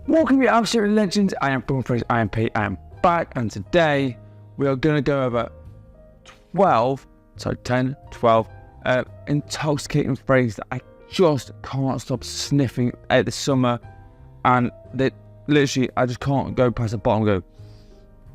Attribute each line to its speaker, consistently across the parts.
Speaker 1: Welcome to Absolute Legends. I am Pete. I am back, and today we are going to go over 10, 12 intoxicating fragrances that I just can't stop sniffing at the summer, and that literally I just can't go past the bottom and go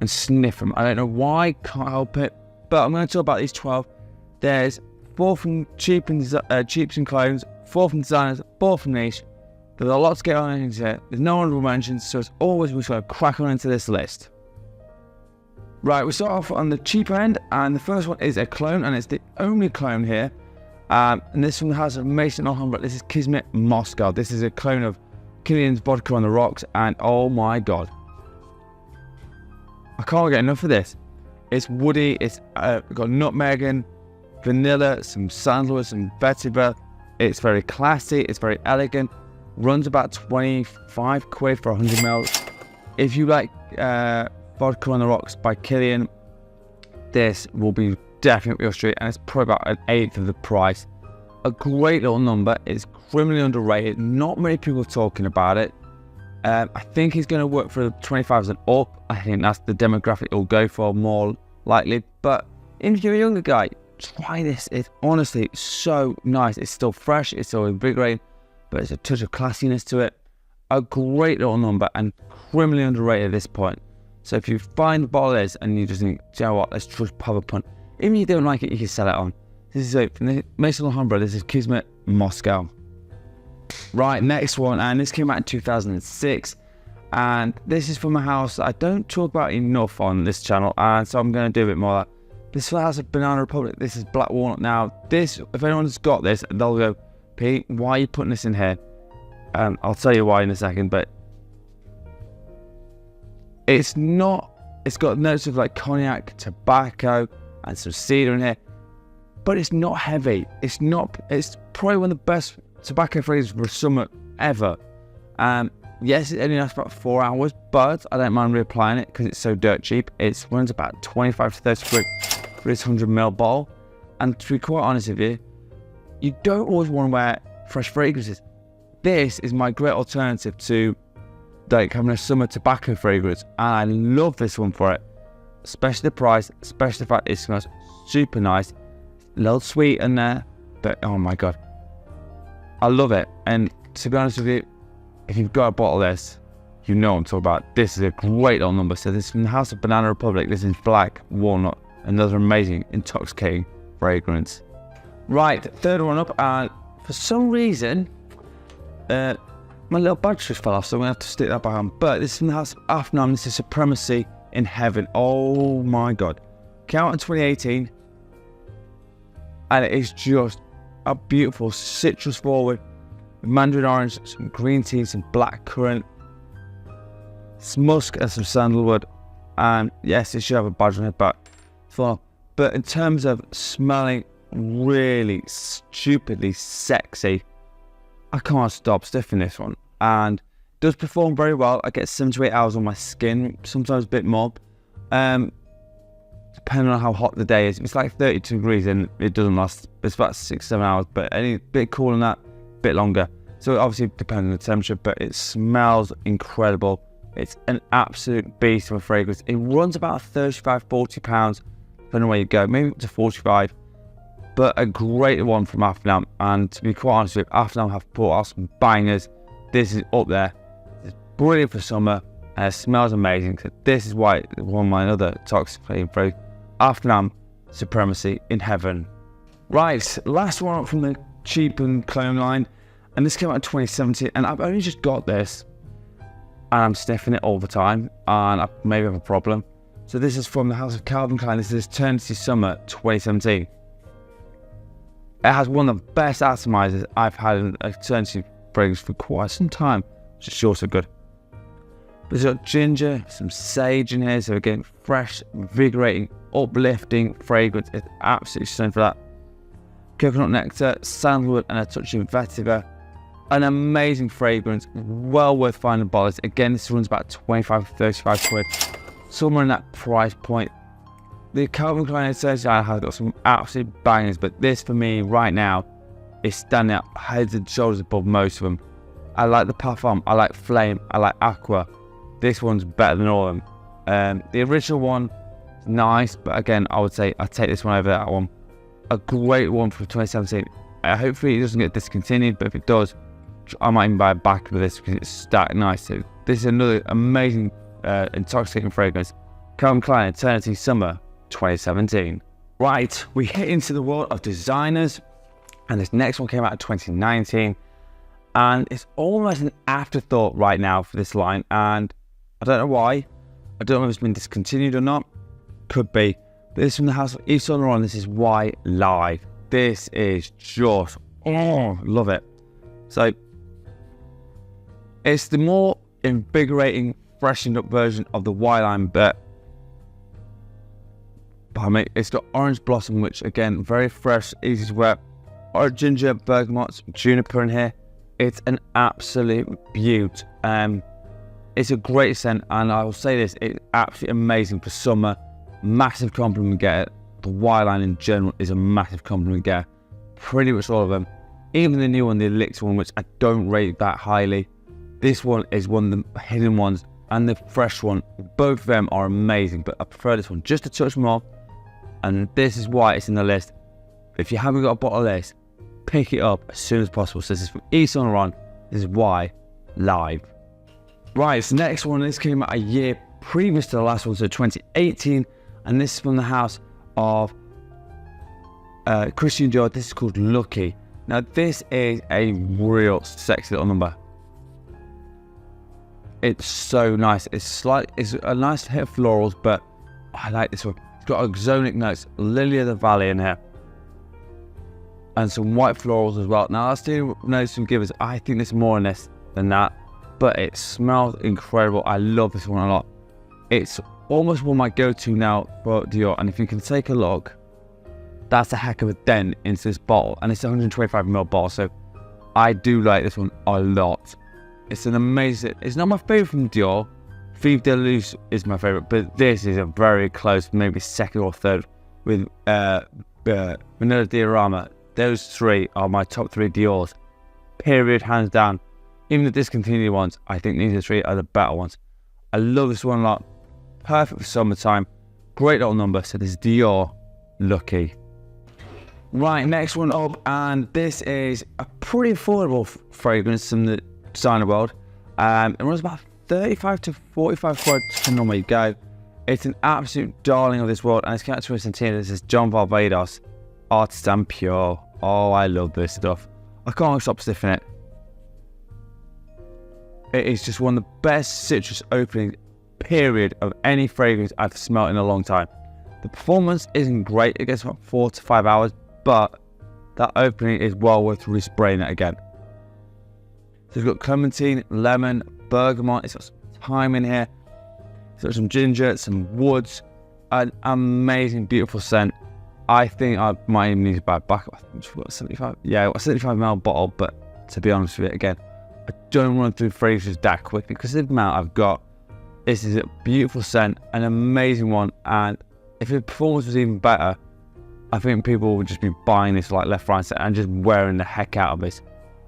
Speaker 1: and sniff them. I don't know why, can't help it, but I'm going to talk about these 12. There's 4 from cheaps and clones, 4 from designers, 4 from niche. There's a lot to get on into here. There's no honorable mentions, so it's always we're going to crack on into this list. Right, we start off on the cheaper end, and the first one is a clone, and it's the only clone here. And this one has a Maison Alhambra. This is Kismet Moscow. This is a clone of Kilian's Vodka on the Rocks, and oh my god, I can't get enough of this. It's woody. It's got nutmeg in, vanilla, some sandalwood, some vetiver. It's very classy. It's very elegant. Runs about 25 quid for 100 ml. If you like Vodka on the Rocks by Kilian, this will be definitely your street, and it's probably about 1/8 of the price. A great little number. It's criminally underrated. Not many people are talking about it. I think he's going to work for the 25s and up. I think that's the demographic he'll go for more likely. But if you're a younger guy, try this. It's honestly so nice. It's still fresh. It's still invigorating, but it's a touch of classiness to it. A great little number and criminally underrated at this point. So if you find the bottle is and you just think, do you know what, let's just pop a punt. Even if you don't like it, you can sell it on. This is it from the Maison Alhambra. This is Kismet Moscow. Right, next one, and this came out in 2006. And this is from a house that I don't talk about enough on this channel, and so I'm going to do a bit more of that. This is the house of Banana Republic. This is Black Walnut. Now, this, if anyone's got this, they'll go, Pete, why are you putting this in here? I'll tell you why in a second, but it's got notes of like cognac, tobacco, and some cedar in here, but it's not heavy. It's probably one of the best tobacco fragrances for summer ever. Yes, it only lasts about 4 hours, but I don't mind reapplying it because it's so dirt cheap. It runs about 25 to 30 quid for this 100 ml bottle, and to be quite honest with you, you don't always want to wear fresh fragrances. This is my great alternative to like having a summer tobacco fragrance, and I love this one for it. Especially the price, especially the fact it smells super nice, a little sweet in there, but oh my god, I love it. And to be honest with you, if you've got a bottle of this, you know what I'm talking about. This is a great little number. So this is from the House of Banana Republic. This is Black Walnut, another amazing intoxicating fragrance. Right, third one up, and for some reason, my little badge just fell off, so I'm going to have to stick that back on. But this is from the House of Afnan. This is Supremacy in Heaven. Oh my god. Came out in 2018. And it is just a beautiful citrus forward, with mandarin orange, some green tea, some black currant, some musk and some sandalwood. And yes, it should have a badge on it, but in terms of smelling really stupidly sexy, I can't stop sniffing this one, and it does perform very well. I get 7 to 8 hours on my skin, sometimes a bit more, depending on how hot the day is. If it's like 32 degrees, then it doesn't last. It's about 6 to 7 hours, but any bit cooler than that, a bit longer. So it obviously depends on the temperature, but it smells incredible. It's an absolute beast of a fragrance. It runs about 35-40 pounds, depending on where you go, maybe up to 45. But a great one from Afam, and to be quite honest with you, Afam have put out some bangers. This is up there. It's brilliant for summer, and it smells amazing. So this is why one of my other intoxicating fragrances, Afam Supremacy in Heaven. Right, last one up from the cheap and clone line, and this came out in 2017, and I've only just got this, and I'm sniffing it all the time, and I maybe have a problem. So this is from the House of Calvin Klein. This is Eternity Summer 2017. It has one of the best atomizers I've had in Eternity fragrance for quite some time, which is sure so good. But it's got ginger, some sage in here, so again, fresh, invigorating, uplifting fragrance. It's absolutely stunning for that. Coconut nectar, sandalwood, and a touch of vetiver. An amazing fragrance, well worth finding bottles. Again, this runs about 25 to 35 quid, somewhere in that price point. The Calvin Klein Essential has got some absolute bangers, but this for me right now is standing out heads and shoulders above most of them. I like the Parfum, I like Flame, I like Aqua. This one's better than all of them. The original one, nice, but again, I would say I'd take this one over that one. A great one from 2017. Hopefully it doesn't get discontinued, but if it does, I might even buy a back of this because it's stacked nice too. This is another amazing intoxicating fragrance. Calvin Klein Eternity Summer 2017. Right, we hit into the world of designers, and this next one came out in 2019, and it's almost an afterthought right now for this line, and I don't know why. I don't know if it's been discontinued or not. Could be. But this is from the house of Yves Saint Laurent. This is Why Live. This is just, oh, love it. So, it's the more invigorating, freshened up version of the Y line, but it's got orange blossom, which again, very fresh, easy to wear. Or ginger, bergamot, juniper in here. It's an absolute beaut. It's a great scent, and I will say this, it's absolutely amazing for summer. Massive compliment get it. The Y line in general is a massive compliment get. Pretty much all of them. Even the new one, the Elixir one, which I don't rate that highly. This one is one of the hidden ones, and the fresh one. Both of them are amazing, but I prefer this one just a touch more. And this is why it's in the list. If you haven't got a bottle of this, pick it up as soon as possible. So this is from Yves Saint Laurent. This is Why Live. Right, so next one, this came out a year previous to the last one, so 2018, and this is from the house of Christian Dior. This is called Lucky. Now this is a real sexy little number. It's so nice. It's a nice hit of florals, but I like this one. It's got exotic notes, lily of the valley in here, and some white florals as well. Now I still know some givers. I think there's more in this than that, but it smells incredible. I love this one a lot. It's almost one of my go-to now for Dior, and if you can take a look, that's a heck of a dent into this bottle, and it's a 125ml bottle, so I do like this one a lot. It's an amazing, it's not my favourite from Dior. Vive de Luce is my favourite, but this is a very close, maybe second or third with Vanilla Diorama. Those three are my top three Diors, period, hands down. Even the discontinued ones, I think these three are the better ones. I love this one a lot. Perfect for summertime. Great little number. So this is Dior Lucky. Right, next one up, and this is a pretty affordable fragrance from the designer world. It runs about 35 to 45 quid depending on where you go. It's an absolute darling of this world, and it's come out to 2017. This is John Varvatos, Artisan Pure. Oh, I love this stuff. I can't stop sniffing it. It is just one of the best citrus opening period of any fragrance I've smelled in a long time. The performance isn't great. It gets about 4 to 5 hours, but that opening is well worth respraying it again. So it's got clementine, lemon, bergamot. It's got some thyme in here. It's got some ginger, some woods. An amazing, beautiful scent. I think I might even need to buy a backup. I think it's got 75. Yeah, I've got a 75ml bottle, but to be honest with you, again, I don't run through fragrances that quick because of the amount I've got. This is a beautiful scent, an amazing one, and if the performance was even better, I think people would just be buying this like left, right, and just wearing the heck out of this.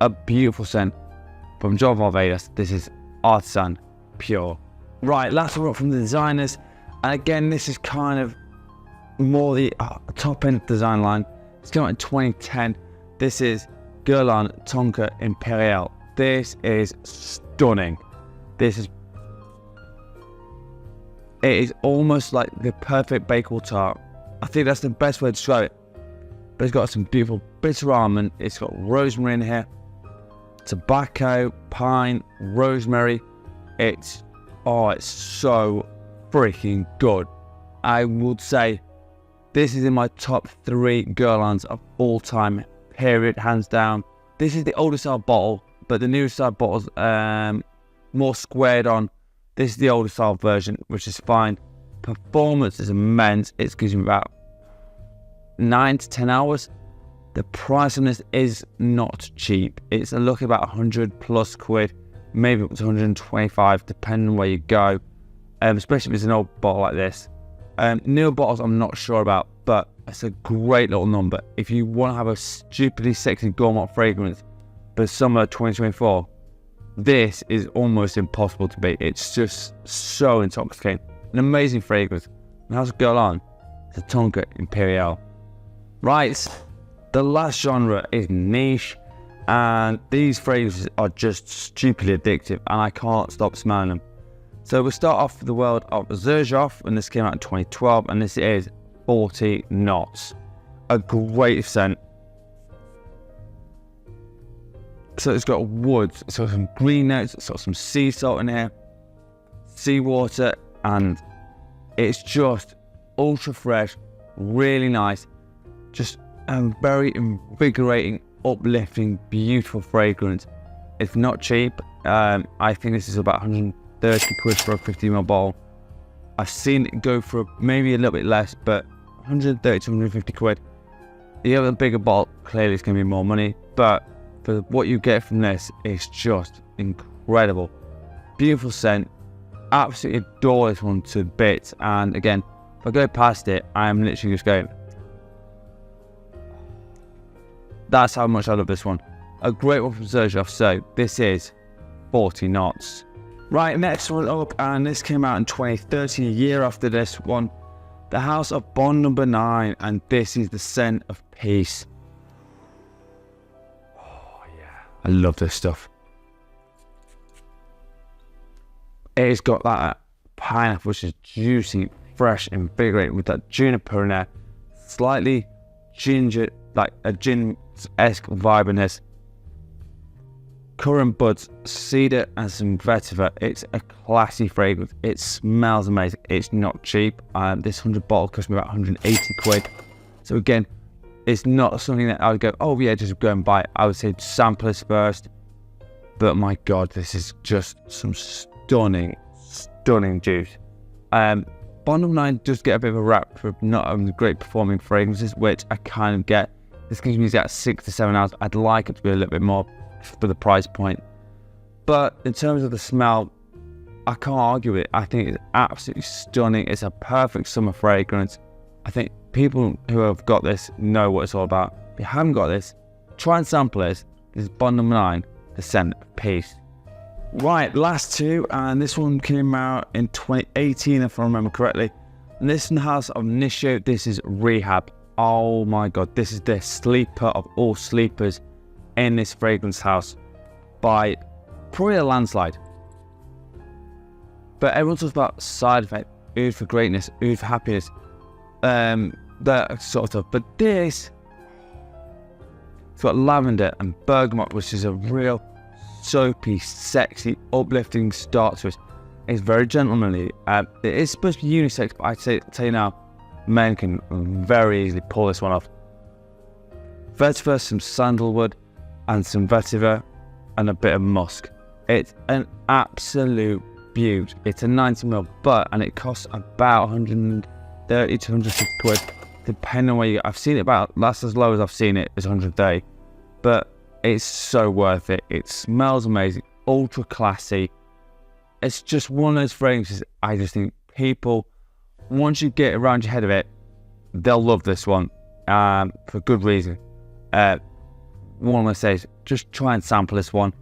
Speaker 1: A beautiful scent from John Varvatos. This is Artisan Pure. Right, last one up from the designers, and again, this is kind of more the top end design line. It's come out in 2010. This is Guerlain Tonka Imperial. This is stunning. It is almost like the perfect bakewell tart. I think that's the best way to describe it. But it's got some beautiful bitter almond. It's got rosemary in here, tobacco, pine, rosemary. It's so freaking good. I would say this is in my top 3 Guerlains of all time, period, hands down. This is the older style bottle, but the newer style bottle's more squared on. This is the older style version, which is fine. Performance is immense. It gives you about 9 to 10 hours. The price on this is not cheap. It's looking about 100 plus quid, maybe up to 125, depending on where you go. Especially if it's an old bottle like this. Newer bottles I'm not sure about, but it's a great little number. If you want to have a stupidly sexy gourmet fragrance for summer 2024, this is almost impossible to beat. It's just so intoxicating. An amazing fragrance. And how's it go on? It's a Tonka Imperial. Right, the last genre is niche, and these fragrances are just stupidly addictive, and I can't stop smelling them. So we'll start off with the world of Xerjoff, and this came out in 2012, and this is 40 knots. A great scent. So it's got woods, it's got some green notes, it's got some sea salt in here, seawater, and it's just ultra fresh, really nice, just a very invigorating, uplifting, beautiful fragrance. It's not cheap. I think this is about 130 quid for a 50ml bottle. I've seen it go for maybe a little bit less, but 130 to 150 quid. You have a bigger bottle, clearly it's going to be more money, but for what you get from this, it's just incredible. Beautiful scent. Absolutely adore this one to bits. And again, if I go past it, I'm literally just going, that's how much I love this one. A great one from Xerjoff. So this is 40 knots. Right, next one up, and this came out in 2013, a year after this one. The House of Bond number 9, and this is the scent of peace. I love this stuff. It's got that pineapple, which is juicy, fresh, invigorating, with that juniper in there. Slightly ginger, like a gin-esque vibe in this. Currant buds, cedar, and some vetiver. It's a classy fragrance. It smells amazing. It's not cheap. This 100 bottle cost me about 180 quid. So again, it's not something that I would go, oh yeah, just go and buy it. I would say sample this first. But my God, this is just some stunning, stunning juice. Bond number 9 does get a bit of a rap for not having great performing fragrances, which I kind of get. This gives me about 6 to 7 hours. I'd like it to be a little bit more for the price point. But in terms of the smell, I can't argue with it. I think it's absolutely stunning. It's a perfect summer fragrance. I think people who have got this know what it's all about. If you haven't got this, try and sample this. This is Bond number 9, the scent of peace. Right, last two, and this one came out in 2018 if I remember correctly. And this is in the house of Initio. This is Rehab. Oh my God, this is the sleeper of all sleepers in this fragrance house by probably a landslide. But everyone talks about side effect, oud for greatness, oud for happiness, that sort of stuff. But this, it's got lavender and bergamot, which is a real soapy, sexy, uplifting start to it. It's very gentlemanly. It is supposed to be unisex, but I'd tell you now, men can very easily pull this one off. Vetiver, some sandalwood, and some vetiver, and a bit of musk. It's an absolute beaut. It's a 90ml butt, and it costs about 130 to 150 quid, depending on where you go. I've seen it about, that's as low as I've seen it, is 130. But it's so worth it. It smells amazing, ultra classy. It's just one of those fragrances I just think people, once you get around your head of it, they'll love this one, for good reason. One I say is just try and sample this one.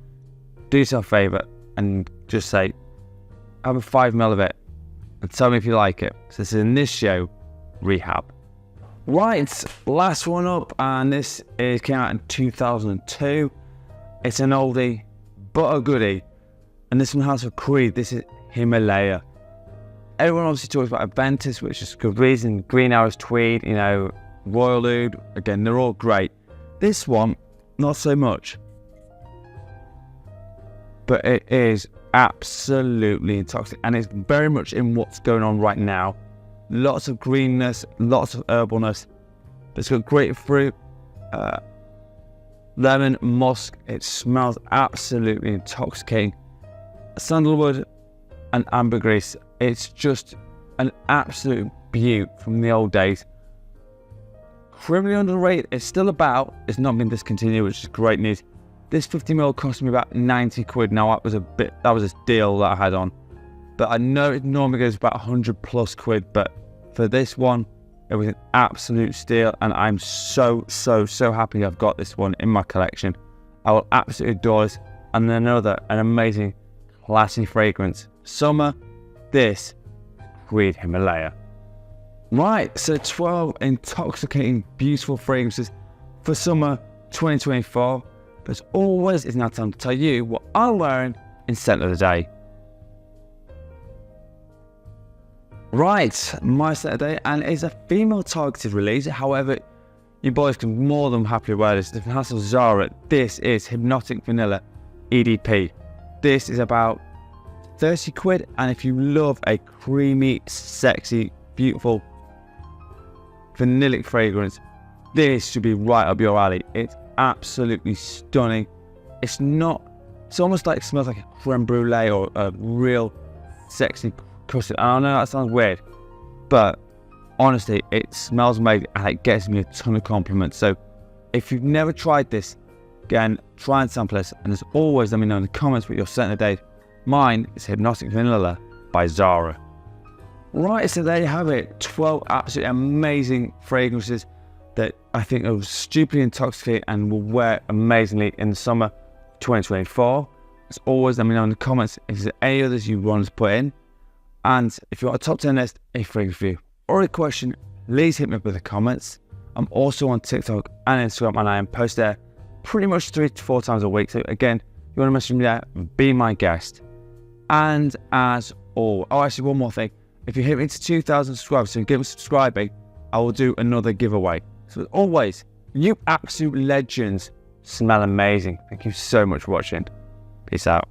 Speaker 1: Do yourself a favour and just say, have a 5ml of it and tell me if you like it. So this is Initio Rehab. Right, last one up, and this came out in 2002. It's an oldie, but a goodie. And this one has a Creed. This is Himalaya. Everyone obviously talks about Aventus, which is good reason. Green Arrows Tweed, you know, Royal Oud. Again, they're all great. This one, not so much. But it is absolutely intoxicating, and it's very much in what's going on right now. Lots of greenness, lots of herbalness. But it's got grapefruit, lemon, musk. It smells absolutely intoxicating. Sandalwood and ambergris. It's just an absolute beaut from the old days. Criminally underrated. It's still about. It's not been discontinued, which is great news. This 50ml cost me about 90 quid. Now that was a deal that I had on. But I know it normally goes about 100 plus quid. But for this one, It was an absolute steal, and I'm so happy I've got this one in my collection. I will absolutely adore this. And then an amazing classy fragrance. Summer, this Creed Himalaya. Right, so 12 intoxicating, beautiful fragrances for summer 2024. But as always, it's now time to tell you what I'm wearing in scent of the day. Right, my scent of the day, and it's a female targeted release. However, you boys can more than happily wear this. If it has some Zara, this is Hypnotic Vanilla EDP. This is about 30 quid, and if you love a creamy, sexy, beautiful vanillic fragrance, this should be right up your alley. It's absolutely stunning. It's almost like it smells like a creme brulee or a real sexy custard. I know that sounds weird, but honestly, it smells amazing and it gets me a ton of compliments. So if you've never tried this, again, try and sample this. And as always, let me know in the comments what your scent of the day. Mine is Hypnotic Vanilla by Zara. Right, so there you have it. 12 absolutely amazing fragrances that I think are stupidly intoxicating and will wear amazingly in the summer 2024. As always, let me know in the comments if there's any others you want to put in. And if you want a top 10 list, a fragrance review, or a question, please hit me up with the comments. I'm also on TikTok and Instagram, and I am post there pretty much 3 to 4 times a week. So again, if you want to message me there, be my guest. And as always, actually one more thing. If you hit me to 2,000 subscribers, so give me subscribing, I will do another giveaway. So as always, you absolute legends smell amazing. Thank you so much for watching. Peace out.